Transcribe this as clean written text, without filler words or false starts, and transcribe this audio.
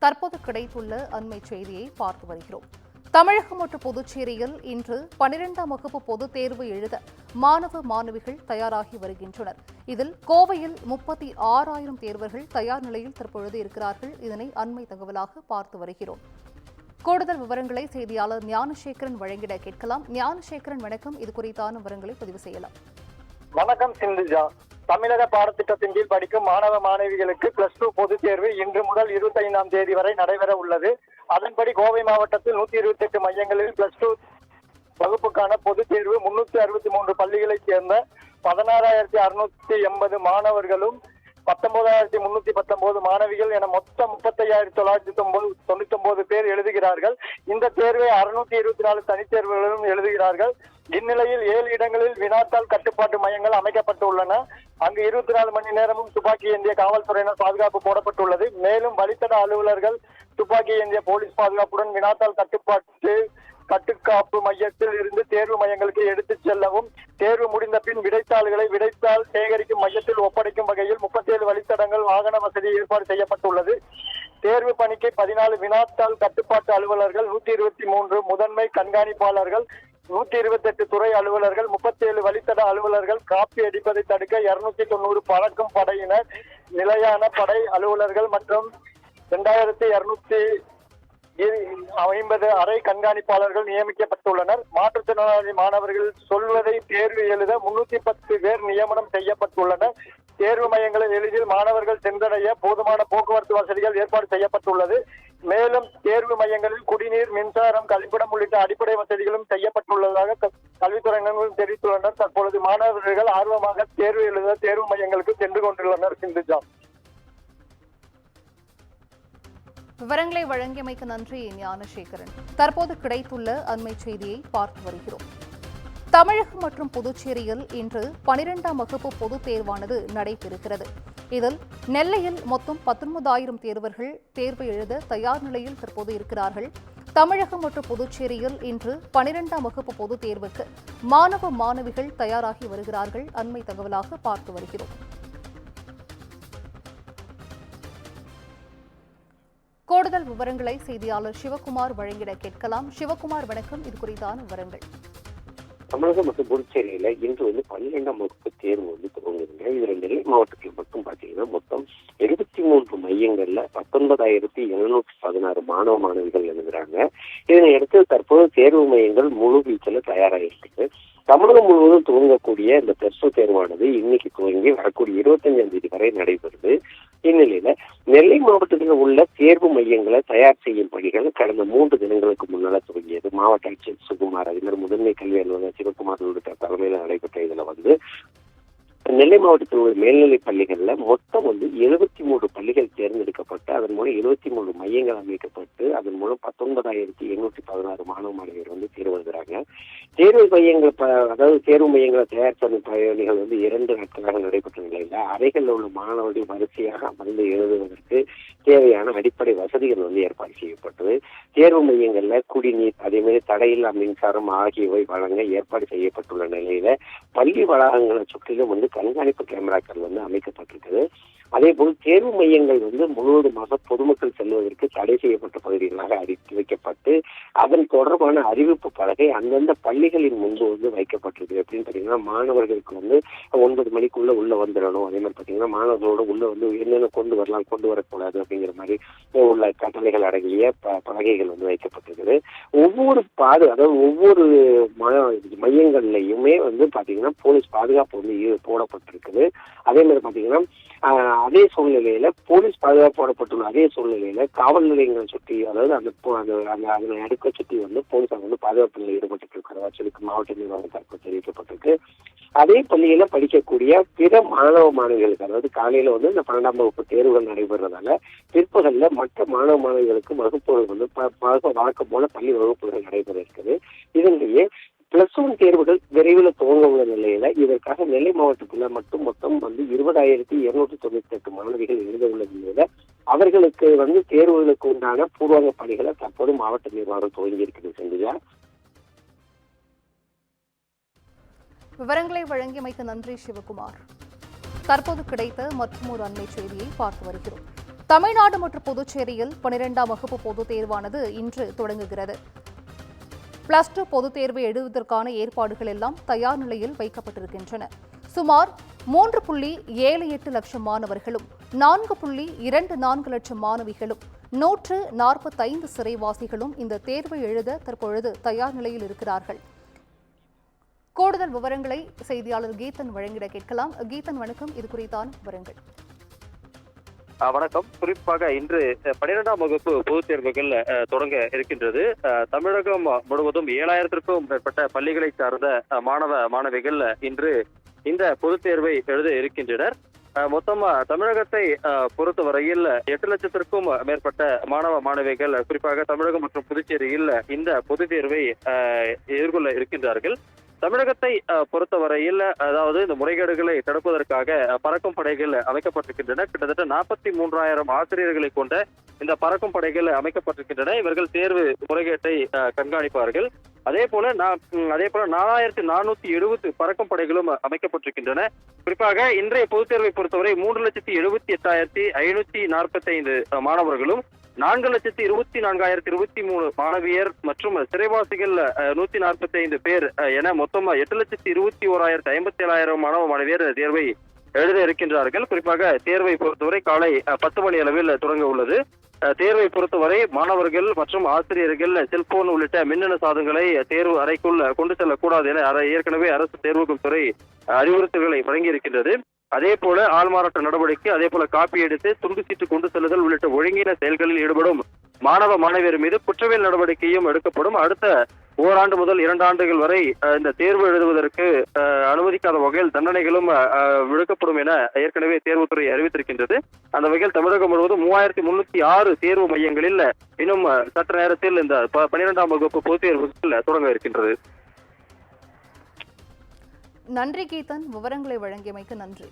தற்போது கிடைத்துள்ள அண்மை செய்தியை பார்த்து வருகிறோம். தமிழகம் மற்றும் புதுச்சேரியில் இன்று 12ஆம் வகுப்பு பொதுத் தேர்வு எழுத மாணவ மாணவிகள் தயாராகி வருகின்றனர். இதில் கோவையில் 36,000 தேர்வர்கள் தயார் நிலையில் தற்பொழுது இருக்கிறார்கள். இதனை அண்மை தகவலாக பார்த்து வருகிறோம். கூடுதல் விவரங்களை செய்தியாளர் ஞானசேகரன் வழங்கிட கேட்கலாம். ஞானசேகரன், வணக்கம். இது குறித்தான விவரங்களை பதிவு செய்யலாம். வணக்கம் சிந்துஜா. தமிழக பாடத்திட்டத்தின் கீழ் படிக்கும் மாணவ மாணவிகளுக்கு +2 பொதுத் தேர்வு இன்று முதல் 25ஆம் தேதி வரை நடைபெற உள்ளது. அதன்படி கோவை மாவட்டத்தில் 128 மையங்களில் +2 வகுப்புக்கான பொதுத் தேர்வு 363 பள்ளிகளைச் சேர்ந்த 16,680 மாணவர்களும் 19,319 மாணவிகள் என மொத்தம் 35,999 பேர் எழுதுகிறார்கள். இந்த தேர்வை 624 தனித்தேர்வுகளும் எழுதுகிறார்கள். இந்நிலையில் 7 இடங்களில் வினாத்தாள் கட்டுப்பாட்டு மையங்கள் அமைக்கப்பட்டுள்ளன. அங்கு 24 மணி நேரமும் துப்பாக்கி ஏந்திய காவல்துறையினர் பாதுகாப்பு போடப்பட்டுள்ளது. மேலும் வழித்தட அலுவலர்கள் துப்பாக்கி ஏந்திய போலீஸ் பாதுகாப்புடன் வினாத்தாள் கட்டுக்காப்பு மையத்தில் இருந்து தேர்வு மையங்களுக்கு எடுத்துச் செல்லவும், தேர்வு முடிந்த பின் விடைத்தாள் சேகரிக்கும் மையத்தில் ஒப்படைக்கும் வகையில் 37 வழித்தடங்கள் வாகன வசதி ஏற்பாடு செய்யப்பட்டுள்ளது. தேர்வு பணிக்கு 14 வினாத்தாள் கட்டுப்பாட்டு அலுவலர்கள், 123 முதன்மை கண்காணிப்பாளர்கள், 128 துறை அலுவலர்கள், 37 வழித்தட அலுவலர்கள், காப்பி அடிப்பதை தடுக்க 290 பறக்கும் படையினர், நிலையான படை அலுவலர்கள் மற்றும் 2,250 அறை கண்காணிப்பாளர்கள் நியமிக்கப்பட்டுள்ளனர். மாற்றுத்திறனாளி மாணவர்கள் சொல்வதை தேர்வு எழுத 310 பேர் நியமனம் செய்யப்பட்டுள்ளனர். தேர்வு மையங்களை எளிதில் மாணவர்கள் சென்றடைய போதுமான போக்குவரத்து வசதிகள் ஏற்பாடு செய்யப்பட்டுள்ளது. மேலும் தேர்வு மையங்களில் குடிநீர், மின்சாரம், கழிப்பிடம் உள்ளிட்ட அடிப்படை வசதிகளும் செய்யப்பட்டுள்ளதாக கல்வித்துறையினரும் தெரிவித்துள்ளனர். தற்பொழுது மாணவர்கள் ஆர்வமாக தேர்வு எழுத தேர்வு மையங்களுக்கு சென்று கொண்டுள்ளனர். சிந்துஜா, விவரங்களை வழங்கியமைக்கு நன்றி ஞானசேகரன். தற்போது கிடைத்துள்ள அண்மை செய்தியை பார்த்து வருகிறோம். தமிழகம் மற்றும் புதுச்சேரியில் இன்று 12ஆம் வகுப்பு பொதுத் தேர்வானது நடைபெறுகிறது. இதில் நெல்லையில் மொத்தம் 19,000 தேர்வர்கள் தேர்வு எழுத தயார் நிலையில் தற்போது இருக்கிறார்கள். தமிழகம் மற்றும் புதுச்சேரியில் இன்று 12ஆம் வகுப்பு பொதுத் தேர்வுக்கு மாணவ மாணவிகள் தயாராகி வருகிறார்கள். அண்மை தகவலாக பார்த்து வருகிறோம். கூடுதல் விவரங்களை செய்தியாளர் சிவகுமார் வழங்கிட கேட்கலாம். சிவகுமார், வணக்கம். இது குறித்தான விவரங்கள். தமிழகம் மற்றும் புதுச்சேரியில இன்று 12ஆம் வகுப்பு தேர்வு துவங்குதுங்க. இதுல நெல்லை மாவட்டத்தில் மட்டும் பாத்தீங்கன்னா மொத்தம் 73 மையங்கள்ல 19,716 மாணவ மாணவிகள் எழுதுறாங்க. இதனையடுத்து தற்போது தேர்வு மையங்கள் முழு வீச்சில் தயாராகிருக்கு. தமிழகம் முழுவதும் துவங்கக்கூடிய இந்த +2 தேர்வானது இன்னைக்கு துவங்கி வரக்கூடிய 25ஆம் தேதி வரை நடைபெறுது. இந்நிலையில நெல்லை மாவட்டத்தில் உள்ள தேர்வு மையங்களை தயார் செய்யும் பணிகள் கடந்த 3 தினங்களுக்கு முன்னால துவங்கியது. மாவட்ட ஆட்சியர் சுகுமார், அதே மாதிரி முதன்மை கல்வி அலுவலர் சிவகுமார் உள்ளிட்ட தலைமையில் நடைபெற்ற இதுல நெல்லை மாவட்டத்தில் உள்ள மேல்நிலைப் பள்ளிகள்ல மொத்தம் 73 பள்ளிகள் தேர்ந்தெடுக்கப்பட்டு அதன் மூலம் 23 மையங்கள் அமைக்கப்பட்டு அதன் மூலம் 19,816 மாணவ மாணவியர் தேர்வு எழுதுறாங்க. தேர்வு மையங்கள் அதாவது தேர்வு மையங்களை தயார் செய்யும் பணிகள் 2 நாட்களாக நடைபெற்ற நிலையில அறைகளில் உள்ள மாணவர்கள் வரிசையாக அமர்ந்து எழுதுவதற்கு தேவையான அடிப்படை வசதிகள் ஏற்பாடு செய்யப்பட்டது. தேர்வு மையங்கள்ல குடிநீர், அதே மாதிரி தடையில்லா மின்சாரம் ஆகியவை வழங்க ஏற்பாடு செய்யப்பட்டுள்ள நிலையில பள்ளி வளாகங்களை சுற்றிலும் கண்காணிப்பு கேமராக்கள் அமைக்கப்பட்டிருக்குது. அதே போல் தேர்வு மையங்கள் முழுவதுமாக பொதுமக்கள் செல்வதற்கு தடை செய்யப்பட்ட பகுதிகளாக அறிவித்து வைக்கப்பட்டு அதன் தொடர்பான அறிவிப்பு பலகை அந்தந்த பள்ளிகளின் முன்பு வைக்கப்பட்டிருக்கு. அப்படின்னு பாத்தீங்கன்னா மாணவர்களுக்கு 9 மணிக்குள்ள உள்ள வந்துடணும். அதே மாதிரி பாத்தீங்கன்னா மாணவர்களோட உள்ள என்னென்ன கொண்டு வரலாம், கொண்டு வரக்கூடாது அப்படிங்கிற மாதிரி உள்ள கட்டளைகள் அடங்கிய பலகைகள் வைக்கப்பட்டிருக்குது. ஒவ்வொரு ஒவ்வொரு மையங்கள்லயுமே பாத்தீங்கன்னா போலீஸ் பாதுகாப்பு போடப்பட்டிருக்குது. அதே மாதிரி பாத்தீங்கன்னா அதே சூழ்நிலையில போலீஸ் பாதுகாப்பு போடப்பட்டுள்ள அதே சூழ்நிலையில காவல் நிலையங்களை சுற்றி, அதாவது அதனை அடுக்க சுற்றி போலீசார் பாதுகாப்பில் ஈடுபட்டு இருக்கிறதா சொல்லி மாவட்ட நிர்வாகம் தரப்பு தெரிவிக்கப்பட்டிருக்கு. அதே பள்ளியில படிக்கக்கூடிய பிற மாணவ மாணவிகளுக்கு, அதாவது காலையில இந்த 12ஆம் வகுப்பு தேர்வுகள் நடைபெறதால பிற்பகல்ல மற்ற மாணவ மாணவிகளுக்கு வகுப்புகள் வழக்கம் போல பள்ளி வகுப்புகள் நடைபெற இருக்குது. இதனிடையே +1 தேர்வுகள் விரைவில் துவங்க உள்ள நிலையில இதற்காக நெல்லை மாவட்டத்துல மட்டும் மொத்தம் 20,298 மாணவிகள் எழுத உள்ள நிலையில அவர்களுக்கு தேர்வுகளுக்கு உண்டான பூர்வாங்க பணிகளை தற்போது மாவட்ட நிர்வாகம் துவங்கி இருக்குது. செஞ்சுதா, விவரங்களை வழங்கியமைக்கு நன்றி சிவகுமார். தற்போது கிடைத்த மற்றொரு அண்மை செய்தியை பார்த்து வருகிறோம். தமிழ்நாடு மற்றும் புதுச்சேரியில் 12ஆம் வகுப்பு பொதுத் தேர்வானது இன்று தொடங்குகிறது. பிளஸ் 2 பொதுத் தேர்வை எழுதுவதற்கான ஏற்பாடுகள் எல்லாம் தயார் நிலையில் வைக்கப்பட்டிருக்கின்றன. சுமார் 3.78 லட்சம் மாணவர்களும் 4.24 லட்சம் மாணவிகளும் 145 சிறைவாசிகளும் இந்த தேர்வை எழுத தற்பொழுது தயார் நிலையில் இருக்கிறார்கள். கூடுதல் விவரங்களை செய்தியாளர் கீதன் வழங்கிட கேட்கலாம். கீதன், வணக்கம். இது குறித்தான விவரங்கள். வணக்கம். குறிப்பாக இன்று 12ஆம் வகுப்பு பொதுத் தேர்வுகள் தொடங்க இருக்கின்றது. தமிழகம் முழுவதும் 7000க்கும் மேற்பட்ட பள்ளிகளை சார்ந்த மாணவ மாணவிகள் இன்று இந்த பொதுத் தேர்வை எழுத இருக்கின்றனர். மொத்தமா தமிழகத்தை பொறுத்தவரையில் 8 லட்சத்திற்கும் மேற்பட்ட மாணவ மாணவிகள் குறிப்பாக தமிழகம் மற்றும் புதுச்சேரியில் இந்த பொதுத் தேர்வை எதிர்கொள்ள இருக்கின்றார்கள். தமிழகத்தை பொறுத்தவரையில் அதாவது இந்த முறைகேடுகளை தடுப்பதற்காக பறக்கும் படைகள் அமைக்கப்பட்டிருக்கின்றன. கிட்டத்தட்ட 43,000 ஆசிரியர்களை கொண்ட இந்த பறக்கும் படைகள் அமைக்கப்பட்டிருக்கின்றன. இவர்கள் தேர்வு முறைகேட்டை கண்காணிப்பார்கள். அதே போல 4,470 பறக்கும் படைகளும் அமைக்கப்பட்டிருக்கின்றன. குறிப்பாக இன்றைய பொதுத் தேர்வை பொறுத்தவரை 3,78,545 மாணவர்களும் 4,24,023 மாணவியர் மற்றும் சிறைவாசிகள் 145 பேர் என மொத்தம் 8,21,057 மாணவ மாணவியர் தேர்வை எழுத இருக்கின்றார்கள். குறிப்பாக தேர்வை பொறுத்தவரை காலை 10 மணி அளவில் தொடங்க உள்ளது. தேர்வை பொறுத்தவரை மாணவர்கள் மற்றும் ஆசிரியர்கள் செல்போன் உள்ளிட்ட மின்னணு சாதனங்களை தேர்வு அறைக்குள் கொண்டு செல்லக்கூடாது என ஏற்கனவே அரசு தேர்வுகள் துறை அறிவுறுத்தல்களை வழங்கியிருக்கின்றது. அதே போல ஆள்மாறாட்ட நடவடிக்கை, அதே போல காப்பி எடுத்து துண்டு சீட்டு கொண்டு செல்லுதல் உள்ளிட்ட ஒழுங்கீன செயல்களில் ஈடுபடும் மாணவ மாணவியர் மீது குற்றவியல் நடவடிக்கையும் எடுக்கப்படும். அடுத்த ஓராண்டு முதல் 2 ஆண்டுகள் வரை இந்த தேர்வு எழுதுவதற்கு அனுமதிக்காத வகையில் தண்டனைகளும் விடுக்கப்படும் என ஏற்கனவே தேர்வுத்துறை அறிவித்திருக்கின்றது. அந்த வகையில் தமிழகம் முழுவதும் 3,306 தேர்வு மையங்களில் இன்னும் சற்று நேரத்தில் இந்த 12ஆம் வகுப்பு பொதுத் தேர்வுகள் தொடங்க இருக்கின்றது. நன்றி கீதன், விவரங்களை வழங்கியமைக்கு நன்றி.